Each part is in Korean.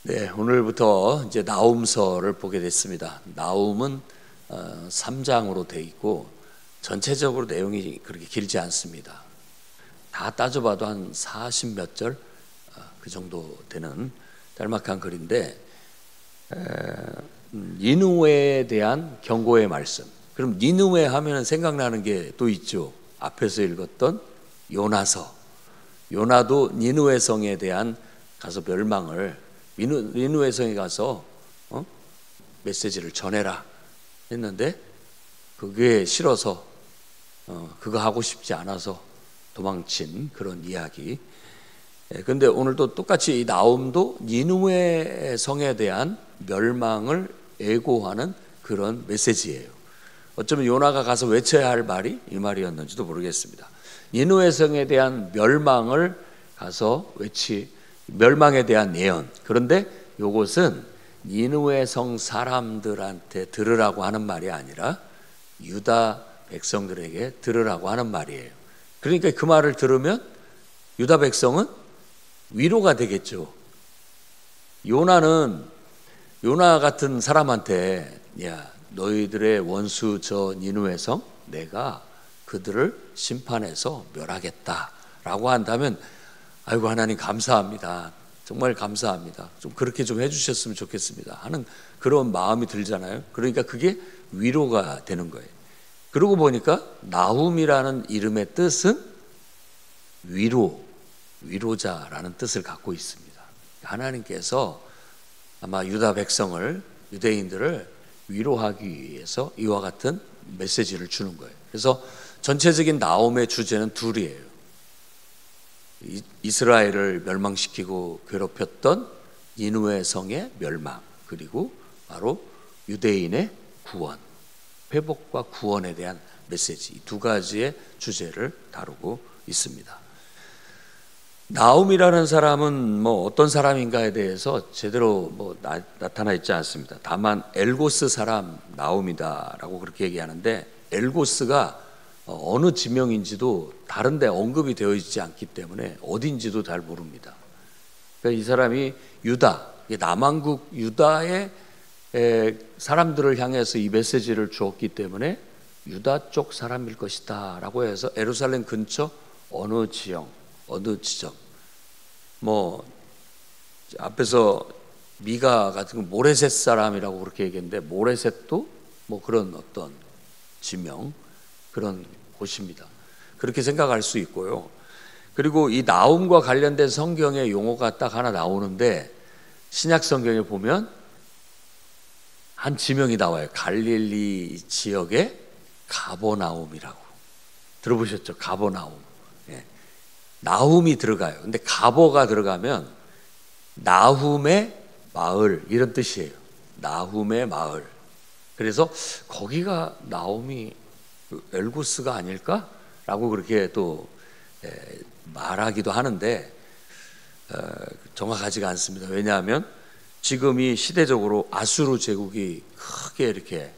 네, 오늘부터 이제 나훔서를 보게 됐습니다. 나훔은 3장으로 돼 있고 전체적으로 내용이 그렇게 길지 않습니다. 다 따져봐도 한 40몇 절 그 정도 되는 짤막한 글인데 니느웨에 대한 경고의 말씀. 그럼 니느웨 하면 생각나는 게 또 있죠. 앞에서 읽었던 요나서. 요나도 니느웨 성에 대한 가서 멸망을 니느웨 성에 가서 메시지를 전해라 했는데 그게 싫어서 그거 하고 싶지 않아서 도망친 그런 이야기. 그런데 오늘도 똑같이 이 나훔도 니느웨 성에 대한 멸망을 예고하는 그런 메시지예요. 어쩌면 요나가 가서 외쳐야 할 말이 이 말이었는지도 모르겠습니다. 니느웨 성에 대한 멸망을 가서 멸망에 대한 예언. 그런데 이것은 니느웨 성 사람들한테 들으라고 하는 말이 아니라 유다 백성들에게 들으라고 하는 말이에요. 그러니까 그 말을 들으면 유다 백성은 위로가 되겠죠. 요나 같은 사람한테 야, 너희들의 원수 저 니느웨 성 내가 그들을 심판해서 멸하겠다라고 한다면 아이고 하나님 감사합니다. 정말 감사합니다. 좀 그렇게 좀 해주셨으면 좋겠습니다 하는 그런 마음이 들잖아요. 그러니까 그게 위로가 되는 거예요. 그러고 보니까 나훔이라는 이름의 뜻은 위로자라는 뜻을 갖고 있습니다. 하나님께서 아마 유다 백성을, 유대인들을 위로하기 위해서 이와 같은 메시지를 주는 거예요. 그래서 전체적인 나훔의 주제는 둘이에요. 이스라엘을 멸망시키고 괴롭혔던 니느웨 성의 멸망, 그리고 바로 유대인의 구원, 회복과 구원에 대한 메시지, 이 두 가지의 주제를 다루고 있습니다. 나훔이라는 사람은 어떤 사람인가에 대해서 제대로 나타나 있지 않습니다. 다만 엘고스 사람 나훔이다라고 그렇게 얘기하는데 엘고스가 어느 지명인지도 다른 데 언급이 되어 있지 않기 때문에 어딘지도 잘 모릅니다. 그러니까 이 사람이 유다, 남왕국 유다의 사람들을 향해서 이 메시지를 주었기 때문에 유다 쪽 사람일 것이다 라고 해서 예루살렘 근처 어느 지형, 어느 지점, 앞에서 미가 같은 거 모레셋 사람이라고 그렇게 얘기했는데 모레셋도 그런 어떤 지명, 그런 곳입니다. 그렇게 생각할 수 있고요. 그리고 이 나훔과 관련된 성경의 용어가 딱 하나 나오는데 신약 성경에 보면 한 지명이 나와요. 갈릴리 지역의 가버나움이라고 들어보셨죠? 가버나움. 예. 나훔이 들어가요. 근데 가버가 들어가면 나훔의 마을 이런 뜻이에요. 나훔의 마을. 그래서 거기가 나훔이 엘고스가 아닐까라고 그렇게 또 말하기도 하는데 정확하지가 않습니다. 왜냐하면 지금 이 시대적으로 아수르 제국이 크게 이렇게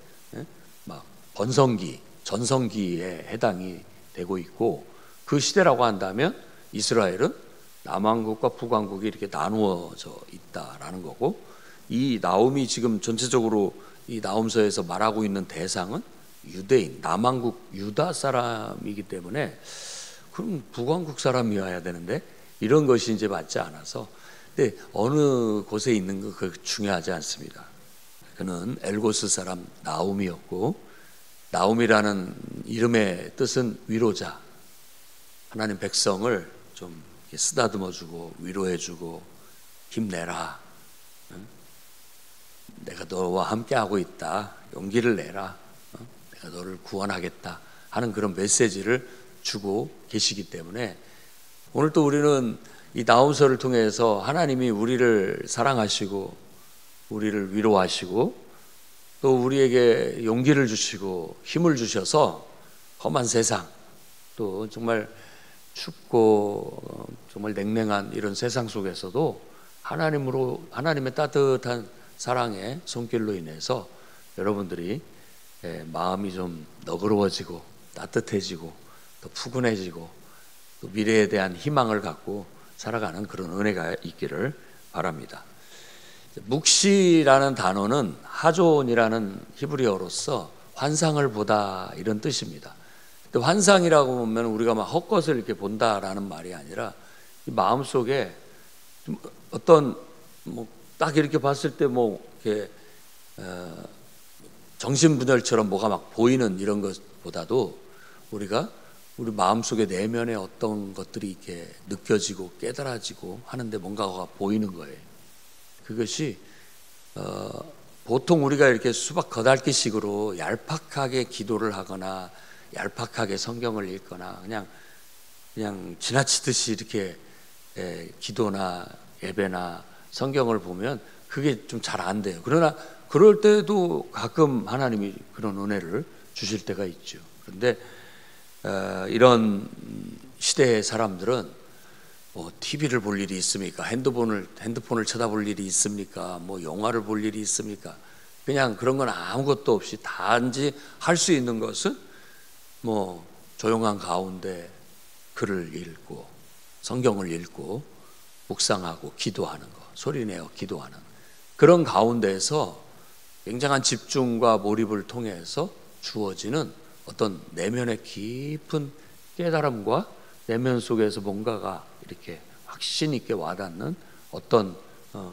전성기에 해당이 되고 있고 그 시대라고 한다면 이스라엘은 남왕국과 북왕국이 이렇게 나누어져 있다라는 거고 이 나훔이 지금 전체적으로 이 나훔서에서 말하고 있는 대상은 유대인, 남왕국 유다 사람이기 때문에 그럼 북왕국 사람이어야 되는데 이런 것이 이제 맞지 않아서 근데 어느 곳에 있는 거 그렇게 중요하지 않습니다. 그는 엘고스 사람 나훔이었고 나훔이라는 이름의 뜻은 위로자. 하나님 백성을 좀 쓰다듬어주고 위로해주고 힘내라. 내가 너와 함께하고 있다. 용기를 내라. 내가 너를 구원하겠다 하는 그런 메시지를 주고 계시기 때문에 오늘 또 우리는 이 나훔서를 통해서 하나님이 우리를 사랑하시고 우리를 위로하시고 또 우리에게 용기를 주시고 힘을 주셔서 험한 세상 또 정말 춥고 정말 냉랭한 이런 세상 속에서도 하나님의 따뜻한 사랑의 손길로 인해서 여러분들이 마음이 좀 너그러워지고 따뜻해지고 더 푸근해지고 또 미래에 대한 희망을 갖고 살아가는 그런 은혜가 있기를 바랍니다. 묵시라는 단어는 하존이라는 히브리어로서 환상을 보다 이런 뜻입니다. 근데 환상이라고 보면 우리가 막 헛것을 이렇게 본다라는 말이 아니라 마음속에 좀 어떤 딱 이렇게 봤을 때 이렇게 정신분열처럼 뭐가 막 보이는 이런 것보다도 우리가 우리 마음속에 내면에 어떤 것들이 이렇게 느껴지고 깨달아지고 하는데 뭔가가 보이는 거예요. 그것이 보통 우리가 이렇게 수박 겉핥기식으로 얄팍하게 기도를 하거나 얄팍하게 성경을 읽거나 그냥 지나치듯이 이렇게 기도나 예배나 성경을 보면 그게 좀 잘 안 돼요. 그러나 그럴 때도 가끔 하나님이 그런 은혜를 주실 때가 있죠. 그런데 이런 시대의 사람들은 TV를 볼 일이 있습니까? 핸드폰을 쳐다볼 일이 있습니까? 영화를 볼 일이 있습니까? 그냥 그런 건 아무것도 없이 단지 할 수 있는 것은 조용한 가운데 글을 읽고 성경을 읽고 묵상하고 기도하는 것, 소리내어 기도하는 그런 가운데에서 굉장한 집중과 몰입을 통해서 주어지는 어떤 내면의 깊은 깨달음과 내면 속에서 뭔가가 이렇게 확신 있게 와닿는 어떤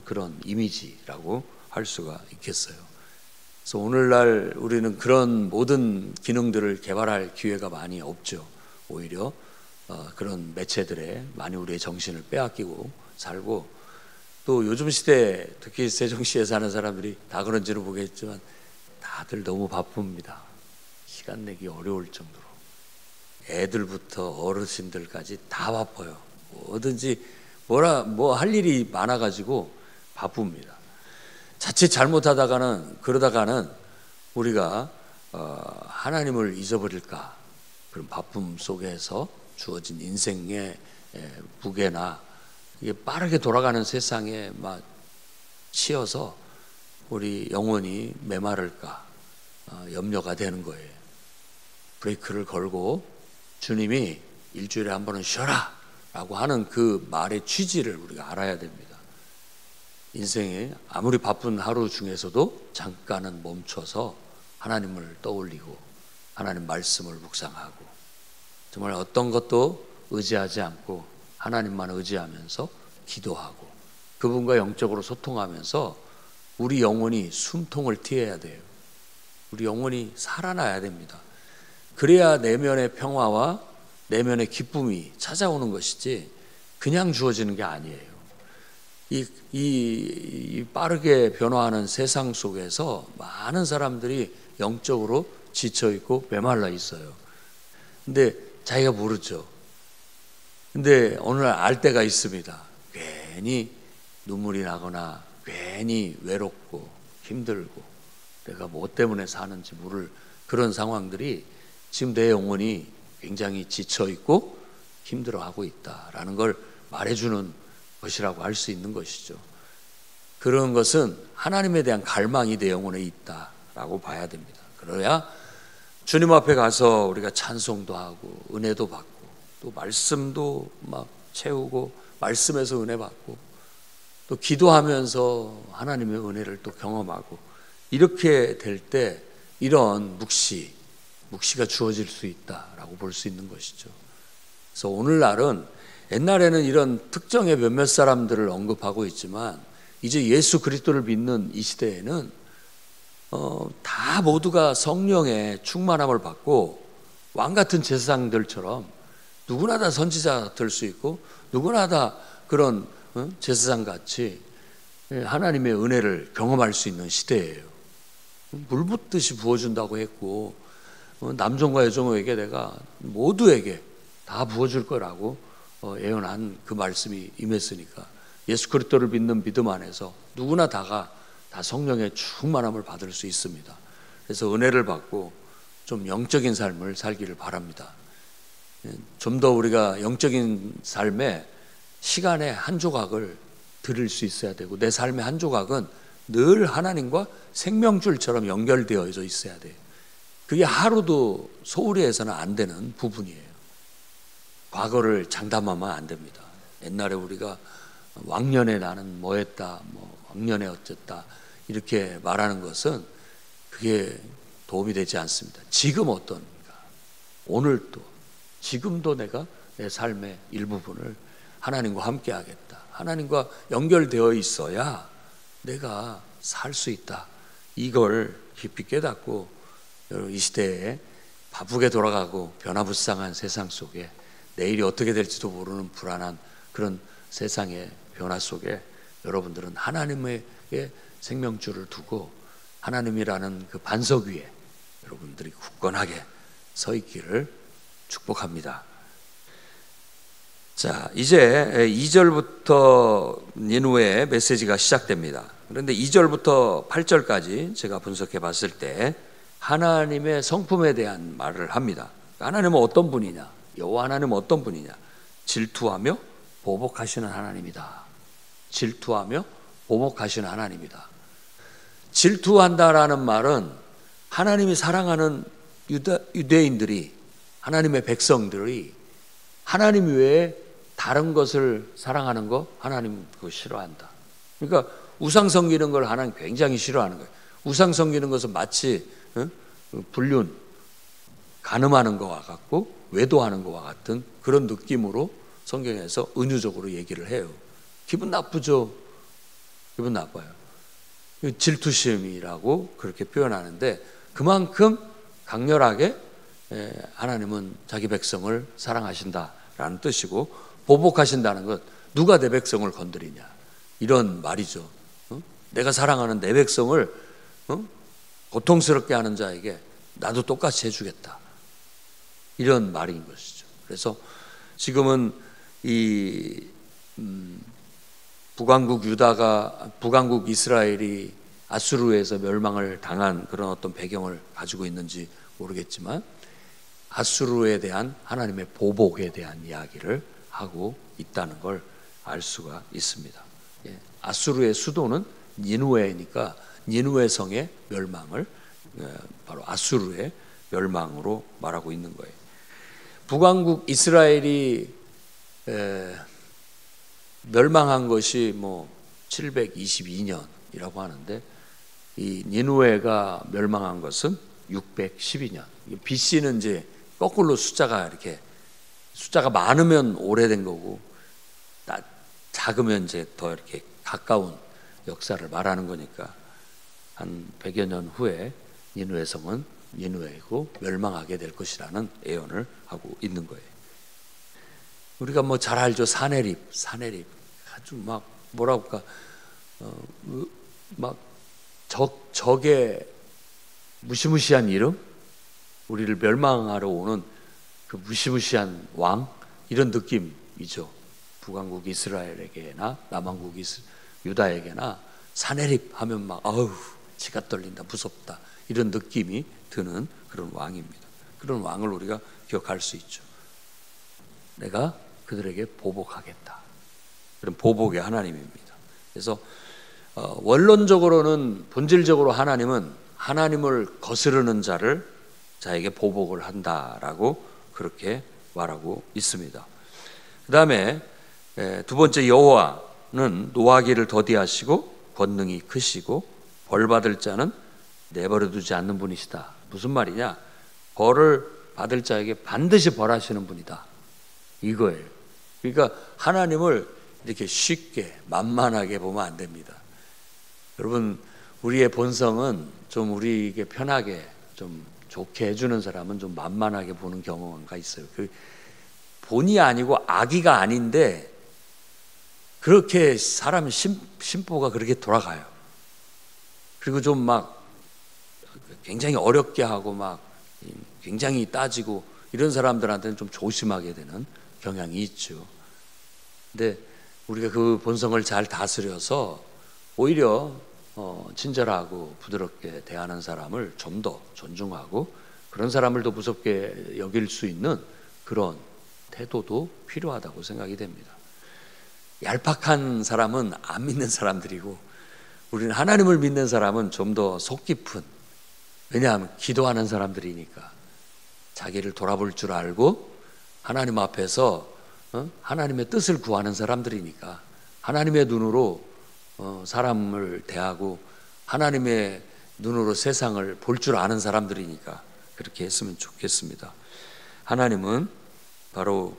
그런 이미지라고 할 수가 있겠어요. 그래서 오늘날 우리는 그런 모든 기능들을 개발할 기회가 많이 없죠. 오히려 그런 매체들에 많이 우리의 정신을 빼앗기고 살고, 또 요즘 시대 특히 세종시에 사는 사람들이 다 그런지는 모르겠지만 다들 너무 바쁩니다. 시간 내기 어려울 정도로 애들부터 어르신들까지 다 바빠요. 뭐든지 뭐 할 일이 많아가지고 바쁩니다. 자칫 그러다가는 우리가 하나님을 잊어버릴까, 그런 바쁨 속에서 주어진 인생의 무게나 이게 빠르게 돌아가는 세상에 막 치여서 우리 영혼이 메마를까 염려가 되는 거예요. 브레이크를 걸고 주님이 일주일에 한 번은 쉬어라 라고 하는 그 말의 취지를 우리가 알아야 됩니다. 인생에 아무리 바쁜 하루 중에서도 잠깐은 멈춰서 하나님을 떠올리고 하나님 말씀을 묵상하고 정말 어떤 것도 의지하지 않고 하나님만 의지하면서 기도하고 그분과 영적으로 소통하면서 우리 영혼이 숨통을 트여야 돼요. 우리 영혼이 살아나야 됩니다. 그래야 내면의 평화와 내면의 기쁨이 찾아오는 것이지 그냥 주어지는 게 아니에요. 이 빠르게 변화하는 세상 속에서 많은 사람들이 영적으로 지쳐있고 메말라 있어요. 근데 자기가 모르죠. 근데 어느 날 알 때가 있습니다. 괜히 눈물이 나거나 괜히 외롭고 힘들고 내가 뭐 때문에 사는지 모를 그런 상황들이 지금 내 영혼이 굉장히 지쳐있고 힘들어하고 있다라는 걸 말해주는 것이라고 할 수 있는 것이죠. 그런 것은 하나님에 대한 갈망이 내 영혼에 있다라고 봐야 됩니다. 그래야 주님 앞에 가서 우리가 찬송도 하고 은혜도 받고 또 말씀도 막 채우고 말씀에서 은혜 받고 또 기도하면서 하나님의 은혜를 또 경험하고 이렇게 될 때 이런 묵시가 주어질 수 있다라고 볼 수 있는 것이죠. 그래서 오늘날은 옛날에는 이런 특정의 몇몇 사람들을 언급하고 있지만 이제 예수 그리스도를 믿는 이 시대에는 다 모두가 성령의 충만함을 받고 왕같은 제사장들처럼 누구나 다 선지자 될 수 있고 누구나 다 그런 제사장같이 하나님의 은혜를 경험할 수 있는 시대예요. 물 붓듯이 부어준다고 했고 남종과 여종에게 내가 모두에게 다 부어줄 거라고 예언한 그 말씀이 임했으니까 예수 그리스도를 믿는 믿음 안에서 누구나 다 성령의 충만함을 받을 수 있습니다. 그래서 은혜를 받고 좀 영적인 삶을 살기를 바랍니다. 좀 더 우리가 영적인 삶에 시간의 한 조각을 드릴 수 있어야 되고 내 삶의 한 조각은 늘 하나님과 생명줄처럼 연결되어 있어야 돼요. 그게 하루도 소홀히 해서는 안 되는 부분이에요. 과거를 장담하면 안 됩니다. 옛날에 우리가 왕년에 나는 뭐 했다, 왕년에 어쨌다 이렇게 말하는 것은 그게 도움이 되지 않습니다. 지금 어떤가? 오늘도 지금도 내가 내 삶의 일부분을 하나님과 함께 하겠다. 하나님과 연결되어 있어야 내가 살 수 있다. 이걸 깊이 깨닫고 이 시대에 바쁘게 돌아가고 변화무쌍한 세상 속에 내일이 어떻게 될지도 모르는 불안한 그런 세상의 변화 속에 여러분들은 하나님에게 생명줄을 두고 하나님이라는 그 반석 위에 여러분들이 굳건하게 서 있기를 축복합니다. 자, 이제 2절부터 니느웨의 메시지가 시작됩니다. 그런데 2절부터 8절까지 제가 분석해 봤을 때 하나님의 성품에 대한 말을 합니다. 하나님은 어떤 분이냐? 여호와 하나님은 어떤 분이냐? 질투하며 보복하시는 하나님이다. 질투하며 보복하시는 하나님이다. 질투한다라는 말은 하나님이 사랑하는 유대인들이, 하나님의 백성들이 하나님 외에 다른 것을 사랑하는 거 하나님 그거 싫어한다. 그러니까 우상 섬기는 걸 하나님 굉장히 싫어하는 거예요. 우상 섬기는 것은 마치 불륜, 간음하는 것과 같고 외도하는 것과 같은 그런 느낌으로 성경에서 은유적으로 얘기를 해요. 기분 나쁘죠. 기분 나빠요. 질투심이라고 그렇게 표현하는데 그만큼 강렬하게 하나님은 자기 백성을 사랑하신다라는 뜻이고, 보복하신다는 것, 누가 내 백성을 건드리냐 이런 말이죠. 내가 사랑하는 내 백성을 고통스럽게 하는 자에게 나도 똑같이 해주겠다, 이런 말인 것이죠. 그래서 지금은 이 북왕국 이스라엘이 아수르에서 멸망을 당한 그런 어떤 배경을 가지고 있는지 모르겠지만 아수르에 대한 하나님의 보복에 대한 이야기를 하고 있다는 걸 알 수가 있습니다. 아수르의 수도는 니느웨니까 니느웨 성의 멸망을 바로 아수르의 멸망으로 말하고 있는 거예요. 북왕국 이스라엘이 멸망한 것이 722년이라고 하는데 이 니느웨가 멸망한 것은 612년. BC는 이제 거꾸로 숫자가 많으면 오래된 거고 작으면 이제 더 이렇게 가까운 역사를 말하는 거니까 한 100여 년 후에 니느웨 성은 니느웨이고 멸망하게 될 것이라는 예언을 하고 있는 거예요. 우리가 잘 알죠. 사내립 아주 뭐라고 할까, 적의 무시무시한 이름, 우리를 멸망하러 오는 그 무시무시한 왕, 이런 느낌이죠. 북왕국 이스라엘에게나 남왕국 유다에게나 사내립 하면 아우 지가 떨린다, 무섭다, 이런 느낌이 드는 그런 왕입니다. 그런 왕을 우리가 기억할 수 있죠. 내가 그들에게 보복하겠다, 그런 보복의 하나님입니다. 그래서 원론적으로는, 본질적으로 하나님은 하나님을 거스르는 자에게 보복을 한다라고 그렇게 말하고 있습니다. 그 다음에 두 번째, 여호와는 노하기를 더디하시고 권능이 크시고 벌받을 자는 내버려두지 않는 분이시다. 무슨 말이냐? 벌을 받을 자에게 반드시 벌하시는 분이다, 이거예요. 그러니까 하나님을 이렇게 쉽게 만만하게 보면 안 됩니다. 여러분, 우리의 본성은 좀 우리에게 편하게 좀 좋게 해주는 사람은 좀 만만하게 보는 경우가 있어요. 그 본의 아니고 악의가 아닌데 그렇게 사람 심보가 그렇게 돌아가요. 그리고 좀 굉장히 어렵게 하고 굉장히 따지고 이런 사람들한테는 좀 조심하게 되는 경향이 있죠. 근데 우리가 그 본성을 잘 다스려서 오히려 친절하고 부드럽게 대하는 사람을 좀 더 존중하고 그런 사람을 더 무섭게 여길 수 있는 그런 태도도 필요하다고 생각이 됩니다. 얄팍한 사람은 안 믿는 사람들이고 우리는 하나님을 믿는 사람은 좀 더 속 깊은, 왜냐하면 기도하는 사람들이니까 자기를 돌아볼 줄 알고 하나님 앞에서 하나님의 뜻을 구하는 사람들이니까 하나님의 눈으로 사람을 대하고 하나님의 눈으로 세상을 볼 줄 아는 사람들이니까 그렇게 했으면 좋겠습니다. 하나님은 바로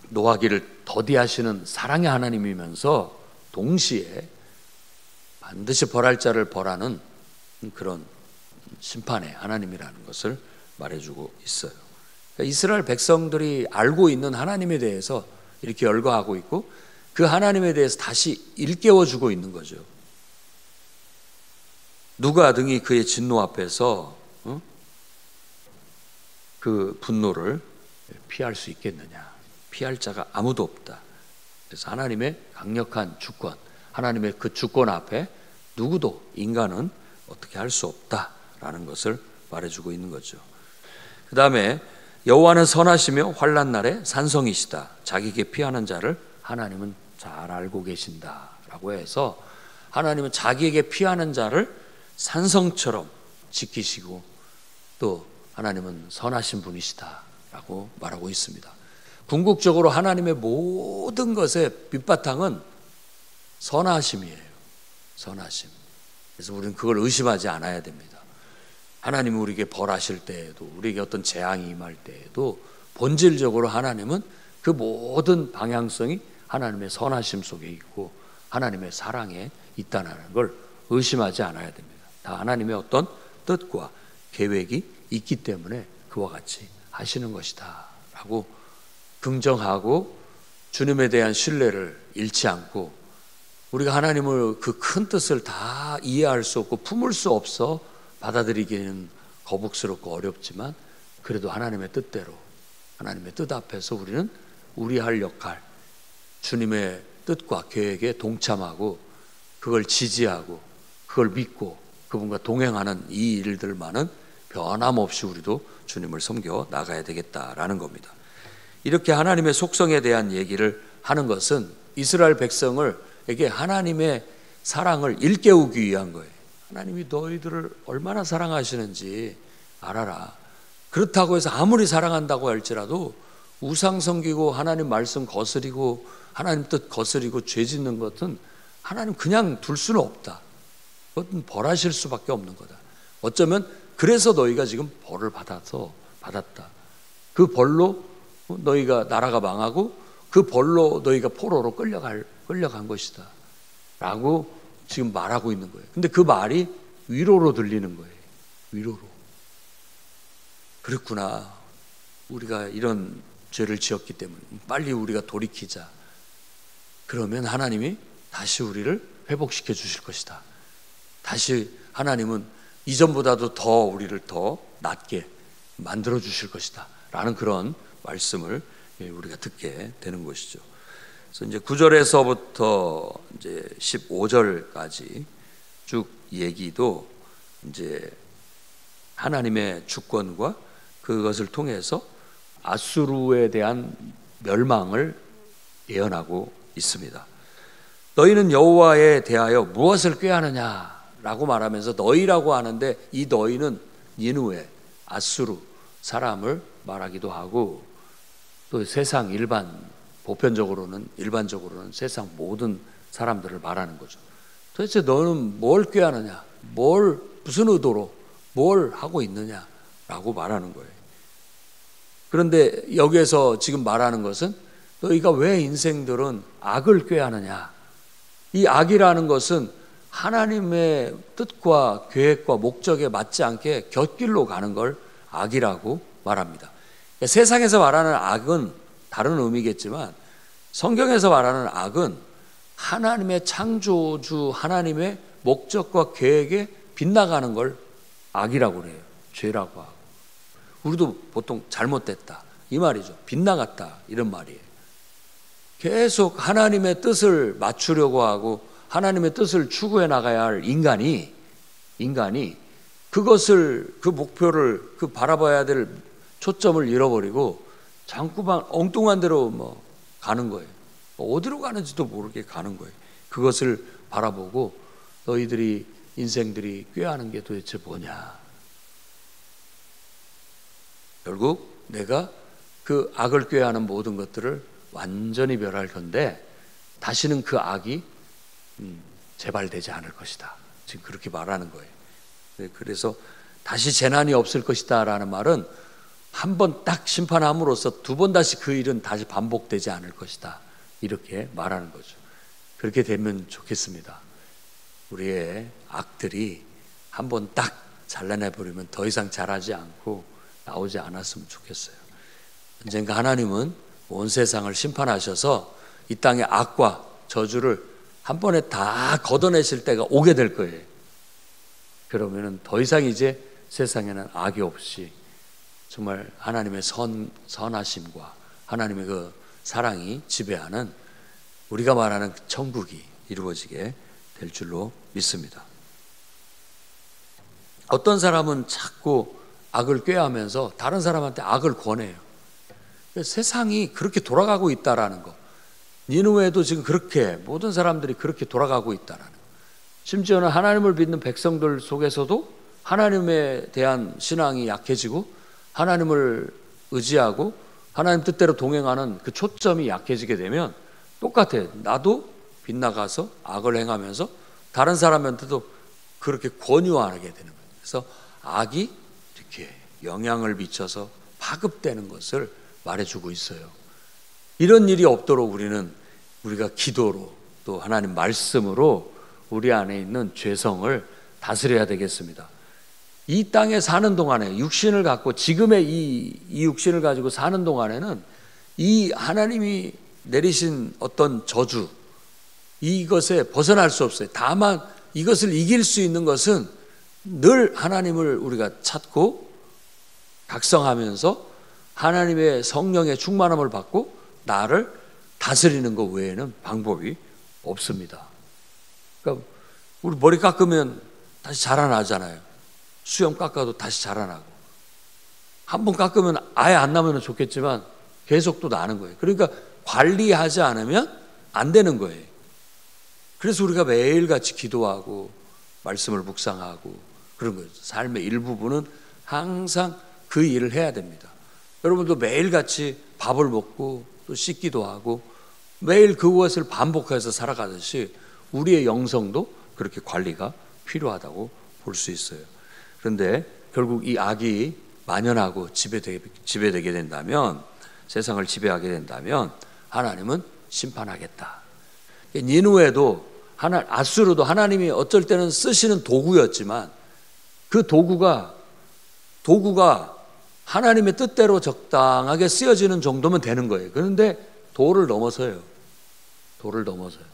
노하기를 더디하시는 사랑의 하나님이면서 동시에 반드시 벌할 자를 벌하는 그런 심판의 하나님이라는 것을 말해주고 있어요. 그러니까 이스라엘 백성들이 알고 있는 하나님에 대해서 이렇게 열거하고 있고 그 하나님에 대해서 다시 일깨워주고 있는 거죠. 누가 등이 그의 진노 앞에서 그 분노를 피할 수 있겠느냐. 피할 자가 아무도 없다. 그래서 하나님의 강력한 주권, 하나님의 그 주권 앞에 누구도 인간은 어떻게 할 수 없다라는 것을 말해주고 있는 거죠. 그 다음에 여호와는 선하시며 환난 날에 산성이시다. 자기에게 피하는 자를 하나님은 잘 알고 계신다라고 해서 하나님은 자기에게 피하는 자를 산성처럼 지키시고 또 하나님은 선하신 분이시다라고 말하고 있습니다. 궁극적으로 하나님의 모든 것의 밑바탕은 선하심이에요. 선하심. 그래서 우리는 그걸 의심하지 않아야 됩니다. 하나님이 우리에게 벌하실 때에도 우리에게 어떤 재앙이 임할 때에도 본질적으로 하나님은 그 모든 방향성이 하나님의 선하심 속에 있고 하나님의 사랑에 있다는 걸 의심하지 않아야 됩니다. 다 하나님의 어떤 뜻과 계획이 있기 때문에 그와 같이 하시는 것이다 라고 긍정하고 주님에 대한 신뢰를 잃지 않고 우리가 하나님을 그 큰 뜻을 다 이해할 수 없고 품을 수 없어 받아들이기는 거북스럽고 어렵지만 그래도 하나님의 뜻대로 하나님의 뜻 앞에서 우리는 우리 할 역할 주님의 뜻과 계획에 동참하고 그걸 지지하고 그걸 믿고 그분과 동행하는 이 일들만은 변함없이 우리도 주님을 섬겨 나가야 되겠다라는 겁니다. 이렇게 하나님의 속성에 대한 얘기를 하는 것은 이스라엘 백성에게 하나님의 사랑을 일깨우기 위한 거예요. 하나님이 너희들을 얼마나 사랑하시는지 알아라. 그렇다고 해서 아무리 사랑한다고 할지라도 우상 섬기고 하나님 말씀 거스리고 하나님 뜻 거스리고 죄 짓는 것은 하나님 그냥 둘 수는 없다. 그것은 벌하실 수밖에 없는 거다. 어쩌면 그래서 너희가 지금 벌을 받았다. 그 벌로 너희가 나라가 망하고 그 벌로 너희가 포로로 끌려간 것이다 라고 지금 말하고 있는 거예요. 근데 그 말이 위로로 들리는 거예요. 위로로. 그렇구나. 우리가 이런 죄를 지었기 때문에 빨리 우리가 돌이키자. 그러면 하나님이 다시 우리를 회복시켜 주실 것이다. 다시 하나님은 이전보다도 더 우리를 더 낫게 만들어 주실 것이다 라는 그런 말씀을 우리가 듣게 되는 것이죠. 그래서 이제 9절에서부터 이제 15절까지 쭉 얘기도 이제 하나님의 주권과 그것을 통해서 아수르에 대한 멸망을 예언하고 있습니다. 너희는 여호와에 대하여 무엇을 꾀하느냐라고 말하면서 너희라고 하는데 이 너희는 니느웨, 아수르 사람을 말하기도 하고 또 세상 일반적으로는 세상 모든 사람들을 말하는 거죠. 도대체 너는 뭘 꾀하느냐? 무슨 의도로 뭘 하고 있느냐라고 말하는 거예요. 그런데 여기에서 지금 말하는 것은 너희가 왜 인생들은 악을 꾀하느냐? 이 악이라는 것은 하나님의 뜻과 계획과 목적에 맞지 않게 곁길로 가는 걸 악이라고 말합니다. 세상에서 말하는 악은 다른 의미겠지만 성경에서 말하는 악은 하나님의 창조주 하나님의 목적과 계획에 빗나가는 걸 악이라고 그래요. 죄라고 하고. 우리도 보통 잘못됐다 이 말이죠. 빗나갔다 이런 말이에요. 계속 하나님의 뜻을 맞추려고 하고 하나님의 뜻을 추구해 나가야 할 인간이 그것을 그 목표를 그 바라봐야 될 초점을 잃어버리고 장구방 엉뚱한 데로 가는 거예요. 어디로 가는지도 모르게 가는 거예요. 그것을 바라보고 너희들이 인생들이 꾀하는 게 도대체 뭐냐. 결국 내가 그 악을 꾀하는 모든 것들을 완전히 멸할 건데 다시는 그 악이 재발되지 않을 것이다. 지금 그렇게 말하는 거예요. 그래서 다시 재난이 없을 것이다 라는 말은 한 번 딱 심판함으로써 두 번 다시 그 일은 다시 반복되지 않을 것이다, 이렇게 말하는 거죠. 그렇게 되면 좋겠습니다. 우리의 악들이 한 번 딱 잘라내버리면 더 이상 자라지 않고 나오지 않았으면 좋겠어요. 언젠가 하나님은 온 세상을 심판하셔서 이 땅의 악과 저주를 한 번에 다 걷어내실 때가 오게 될 거예요. 그러면은 더 이상 이제 세상에는 악이 없이 정말 하나님의 선하심과 하나님의 그 사랑이 지배하는 우리가 말하는 천국이 이루어지게 될 줄로 믿습니다. 어떤 사람은 자꾸 악을 꾀하면서 다른 사람한테 악을 권해요. 세상이 그렇게 돌아가고 있다라는 거, 니느웨도 지금 그렇게 모든 사람들이 그렇게 돌아가고 있다라는 거, 심지어는 하나님을 믿는 백성들 속에서도 하나님에 대한 신앙이 약해지고 하나님을 의지하고 하나님 뜻대로 동행하는 그 초점이 약해지게 되면 똑같아요. 나도 빗나가서 악을 행하면서 다른 사람한테도 그렇게 권유하게 되는 거예요. 그래서 악이 이렇게 영향을 미쳐서 파급되는 것을 말해주고 있어요. 이런 일이 없도록 우리가 기도로 또 하나님 말씀으로 우리 안에 있는 죄성을 다스려야 되겠습니다. 이 땅에 사는 동안에 육신을 갖고 지금의 이 육신을 가지고 사는 동안에는 이 하나님이 내리신 어떤 저주, 이것에 벗어날 수 없어요. 다만 이것을 이길 수 있는 것은 늘 하나님을 우리가 찾고 각성하면서 하나님의 성령의 충만함을 받고 나를 다스리는 것 외에는 방법이 없습니다. 그러니까 우리 머리 깎으면 다시 자라나잖아요. 수염 깎아도 다시 자라나고, 한 번 깎으면 아예 안 나면 좋겠지만 계속 또 나는 거예요. 그러니까 관리하지 않으면 안 되는 거예요. 그래서 우리가 매일같이 기도하고 말씀을 묵상하고 그런 거예요. 삶의 일부분은 항상 그 일을 해야 됩니다. 여러분도 매일같이 밥을 먹고 또 씻기도 하고 매일 그것을 반복해서 살아가듯이 우리의 영성도 그렇게 관리가 필요하다고 볼 수 있어요. 그런데 결국 이 악이 만연하고 지배되게 된다면, 세상을 지배하게 된다면 하나님은 심판하겠다. 니느웨도 아수르도 하나님이 어쩔 때는 쓰시는 도구였지만 그 도구가 하나님의 뜻대로 적당하게 쓰여지는 정도면 되는 거예요. 그런데 도를 넘어서요.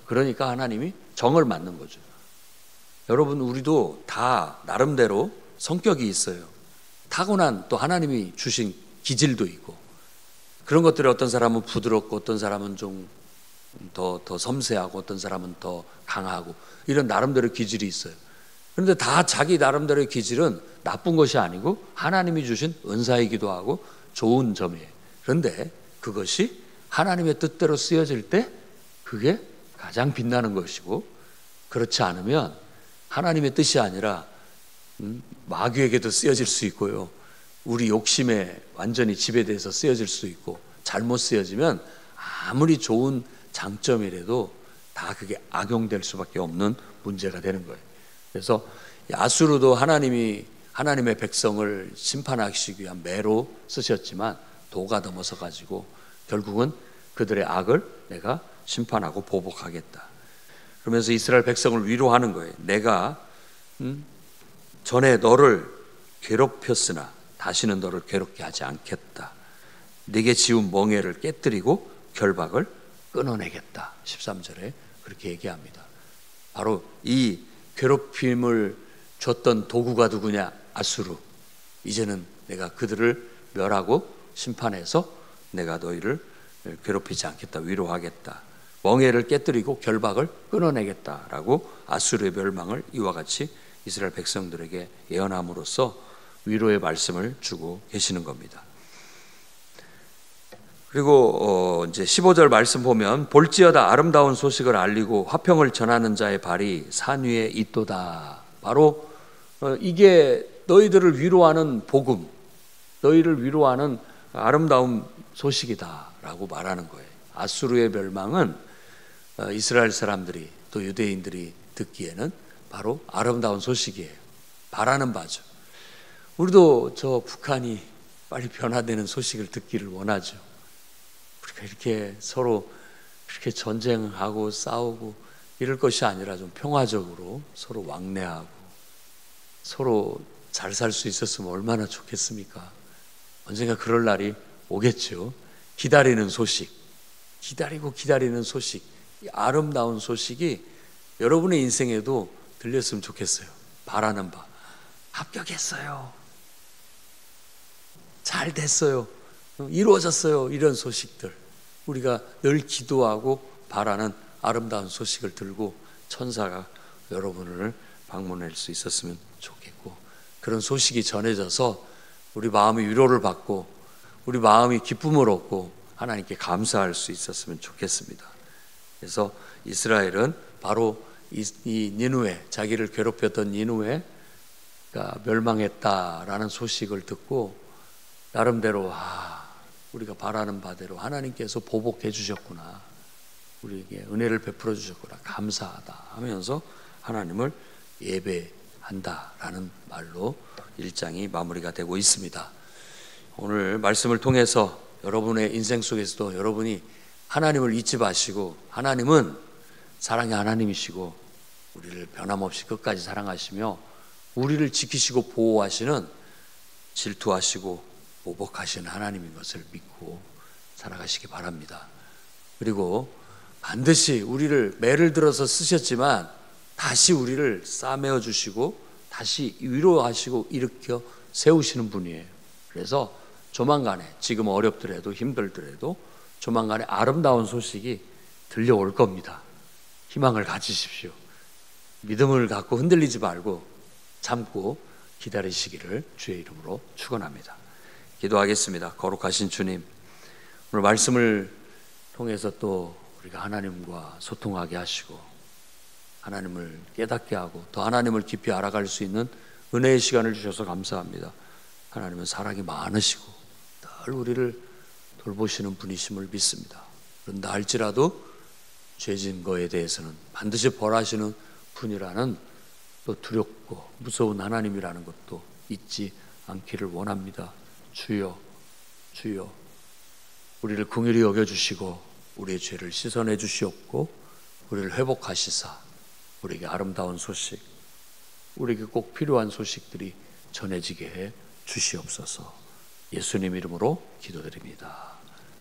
그러니까 하나님이 정을 맞는 거죠. 여러분, 우리도 다 나름대로 성격이 있어요. 타고난 또 하나님이 주신 기질도 있고, 그런 것들이 어떤 사람은 부드럽고 어떤 사람은 좀 더 섬세하고 어떤 사람은 더 강하고, 이런 나름대로 기질이 있어요. 그런데 다 자기 나름대로의 기질은 나쁜 것이 아니고 하나님이 주신 은사이기도 하고 좋은 점이에요. 그런데 그것이 하나님의 뜻대로 쓰여질 때 그게 가장 빛나는 것이고, 그렇지 않으면 하나님의 뜻이 아니라 마귀에게도 쓰여질 수 있고요, 우리 욕심에 완전히 지배돼서 쓰여질 수 있고, 잘못 쓰여지면 아무리 좋은 장점이라도 다 그게 악용될 수밖에 없는 문제가 되는 거예요. 그래서 아수르도 하나님의 백성을 심판하시기 위한 매로 쓰셨지만 도가 넘어서 가지고 결국은 그들의 악을 내가 심판하고 보복하겠다. 그러면서 이스라엘 백성을 위로하는 거예요. 내가 전에 너를 괴롭혔으나 다시는 너를 괴롭게 하지 않겠다. 네게 지운 멍에를 깨뜨리고 결박을 끊어내겠다. 13절에 그렇게 얘기합니다. 바로 이 괴롭힘을 줬던 도구가 누구냐? 아수르. 이제는 내가 그들을 멸하고 심판해서 내가 너희를 괴롭히지 않겠다, 위로하겠다. 멍에를 깨뜨리고 결박을 끊어내겠다라고 아수르의 멸망을 이와 같이 이스라엘 백성들에게 예언함으로써 위로의 말씀을 주고 계시는 겁니다. 그리고 이제 15절 말씀 보면, 볼지어다 아름다운 소식을 알리고 화평을 전하는 자의 발이 산 위에 있도다. 바로 이게 너희들을 위로하는 복음, 너희를 위로하는 아름다운 소식이다라고 말하는 거예요. 아수르의 멸망은 이스라엘 사람들이 또 유대인들이 듣기에는 바로 아름다운 소식이에요. 바라는 바죠. 우리도 저 북한이 빨리 변화되는 소식을 듣기를 원하죠. 우리가 이렇게 서로 이렇게 전쟁하고 싸우고 이럴 것이 아니라 좀 평화적으로 서로 왕래하고 서로 잘 살 수 있었으면 얼마나 좋겠습니까? 언젠가 그럴 날이 오겠죠. 기다리는 소식, 기다리고 기다리는 소식, 이 아름다운 소식이 여러분의 인생에도 들렸으면 좋겠어요. 바라는 바, 합격했어요, 잘 됐어요, 이루어졌어요, 이런 소식들, 우리가 늘 기도하고 바라는 아름다운 소식을 들고 천사가 여러분을 방문할 수 있었으면 좋겠고, 그런 소식이 전해져서 우리 마음이 위로를 받고 우리 마음이 기쁨을 얻고 하나님께 감사할 수 있었으면 좋겠습니다. 그래서 이스라엘은 바로 이 니느웨, 자기를 괴롭혔던 니느웨가 멸망했다라는 소식을 듣고 나름대로 우리가 바라는 바대로 하나님께서 보복해 주셨구나, 우리에게 은혜를 베풀어 주셨구나, 감사하다 하면서 하나님을 예배한다라는 말로 1장이 마무리가 되고 있습니다. 오늘 말씀을 통해서 여러분의 인생 속에서도 여러분이 하나님을 잊지 마시고, 하나님은 사랑의 하나님이시고 우리를 변함없이 끝까지 사랑하시며 우리를 지키시고 보호하시는, 질투하시고 보복하시는 하나님인 것을 믿고 살아가시기 바랍니다. 그리고 반드시 우리를 매를 들어서 쓰셨지만 다시 우리를 싸매어 주시고 다시 위로하시고 일으켜 세우시는 분이에요. 그래서 조만간에, 지금 어렵더라도 힘들더라도 조만간에 아름다운 소식이 들려올 겁니다. 희망을 가지십시오. 믿음을 갖고 흔들리지 말고 참고 기다리시기를 주의 이름으로 축원합니다. 기도하겠습니다. 거룩하신 주님, 오늘 말씀을 통해서 또 우리가 하나님과 소통하게 하시고 하나님을 깨닫게 하고 더 하나님을 깊이 알아갈 수 있는 은혜의 시간을 주셔서 감사합니다. 하나님은 사랑이 많으시고 늘 우리를 돌보시는 분이심을 믿습니다. 그런다 할지라도 죄진 거에 대해서는 반드시 벌하시는 분이라는 또 두렵고 무서운 하나님이라는 것도 잊지 않기를 원합니다. 주여, 주여, 우리를 긍휼히 여겨주시고 우리의 죄를 씻어내 주시옵고 우리를 회복하시사 우리에게 아름다운 소식, 우리에게 꼭 필요한 소식들이 전해지게 해 주시옵소서. 예수님 이름으로 기도드립니다.